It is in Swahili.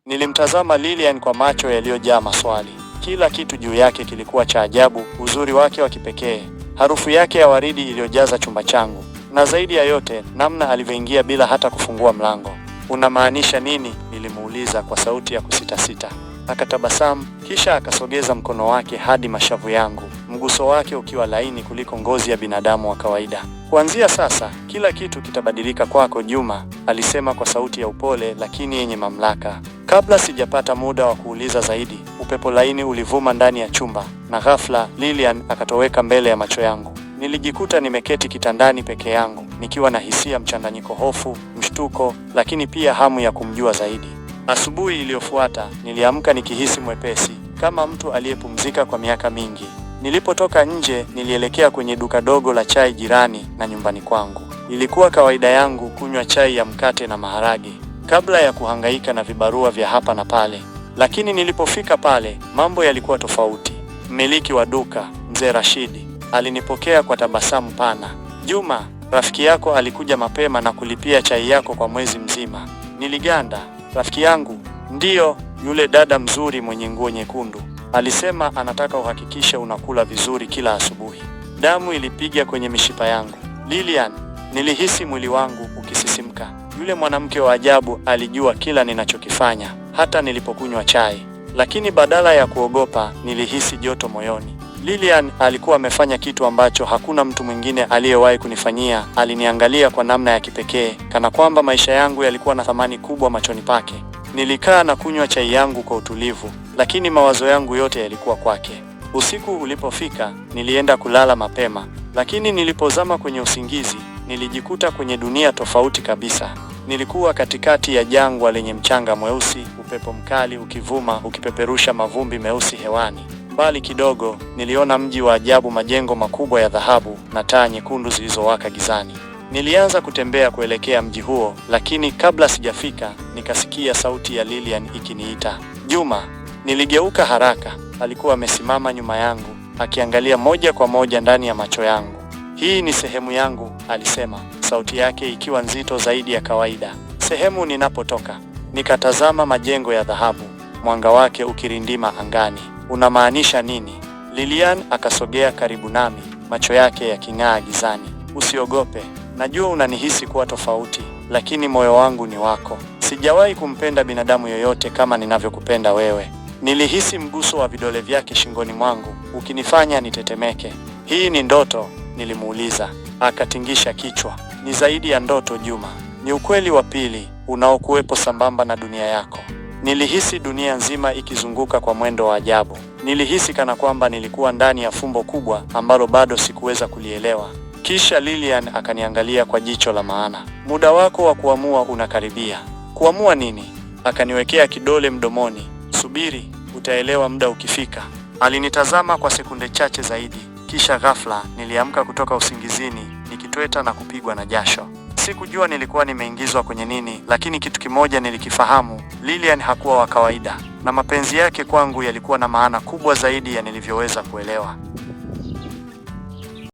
Nilimtazama Lilian kwa macho yaliyojaa maswali. Kila kitu juu yake kilikuwa cha ajabu: uzuri wake wa kipekee, harufu yake ya waridi iliyojaza chumba changu, na zaidi ya yote, namna alivyoingia bila hata kufungua mlango. "Unamaanisha nini?" nilimuuliza kwa sauti ya kusitasita. Akatabasamu, kisha akasogeza mkono wake hadi mashavu yangu, mguso wake ukiwa laini kuliko ngozi ya binadamu wa kawaida. "Kuanzia sasa, kila kitu kitabadilika kwako, Juma," alisema kwa sauti ya upole lakini yenye mamlaka. Kabla sijapata muda wa kuuliza zaidi, upepo laini ulivuma ndani ya chumba, na ghafla Lilian akatoweka mbele ya macho yangu. Nilijikuta nimeketi kitandani peke yangu, nikiwa na hisia mchanganyiko: hofu, mshtuko, lakini pia hamu ya kumjua zaidi. Asubuhi iliyofuata, niliamka nikihisi mwepesi, kama mtu aliyepumzika kwa miaka mingi. Nilipotoka nje, nilielekea kwenye duka dogo la chai jirani na nyumbani kwangu. Ilikuwa kawaida yangu kunywa chai ya mkate na maharage kabla ya kuhangaika na vibarua vya hapa na pale. Lakini nilipofika pale, mambo yalikuwa tofauti. Mmiliki wa duka, Mzee Rashidi, alinipokea kwa tabasamu pana. "Juma, rafiki yako alikuja mapema na kulipia chai yako kwa mwezi mzima." Niliganda. "Rafiki yangu?" "Ndiyo, yule dada mzuri mwenye nguo nyekundu. Alisema anataka uhakikishe unakula vizuri kila asubuhi." Damu ilipiga kwenye mishipa yangu. "Lilian!" Nilihisi mwili wangu ukisisimka. Yule mwanamke wa ajabu alijua kila ninachokifanya, hata nilipokunywa chai. Lakini badala ya kuogopa, nilihisi joto moyoni. Lilian alikuwa amefanya kitu ambacho hakuna mtu mwingine aliyewahi kunifanyia. Aliniangalia kwa namna ya kipekee, kana kwamba maisha yangu yalikuwa na thamani kubwa machoni pake. Nilikaa na kunywa chai yangu kwa utulivu, lakini mawazo yangu yote yalikuwa kwake. Usiku ulipofika, nilienda kulala mapema, lakini nilipozama kwenye usingizi, nilijikuta kwenye dunia tofauti kabisa. Nilikuwa katikati ya jangwa lenye mchanga mweusi, upepo mkali ukivuma ukipeperusha mavumbi meusi hewani. Mbali kidogo, niliona mji wa ajabu, majengo makubwa ya dhahabu na taa nyekundu zilizowaka gizani. Nilianza kutembea kuelekea mji huo, lakini kabla sijafika, nikasikia sauti ya Lilian ikiniita, "Juma!" Niligeuka haraka. Alikuwa amesimama nyuma yangu, akiangalia moja kwa moja ndani ya macho yangu. "Hii ni sehemu yangu," alisema, sauti yake ikiwa nzito zaidi ya kawaida. "Sehemu ninapotoka." Nikatazama majengo ya dhahabu, mwanga wake ukirindima angani. "Unamaanisha nini?" Lilian akasogea karibu nami, macho yake yaking'aa gizani. "Usiogope. Najua unanihisi kuwa tofauti, lakini moyo wangu ni wako. Sijawahi kumpenda binadamu yoyote kama ninavyokupenda wewe." Nilihisi mguso wa vidole vyake shingoni mwangu, ukinifanya nitetemeke. "Hii ni ndoto?" nilimuuliza. Akatingisha kichwa. "Ni zaidi ya ndoto, Juma. Ni ukweli wa pili unaokuwepo sambamba na dunia yako." Nilihisi dunia nzima ikizunguka kwa mwendo wa ajabu. Nilihisi kana kwamba nilikuwa ndani ya fumbo kubwa ambalo bado sikuweza kulielewa. Kisha Lilian akaniangalia kwa jicho la maana. "Muda wako wa kuamua unakaribia." "Kuamua nini?" Akaniwekea kidole mdomoni. "Subiri, utaelewa muda ukifika." Alinitazama kwa sekunde chache zaidi, kisha ghafla niliamka kutoka usingizini, nikitweta na kupigwa na jasho. Sikujua nilikuwa nimeingizwa kwenye nini, lakini kitu kimoja nilikifahamu: Lilian hakuwa wa kawaida, na mapenzi yake kwangu yalikuwa na maana kubwa zaidi ya nilivyoweza kuelewa.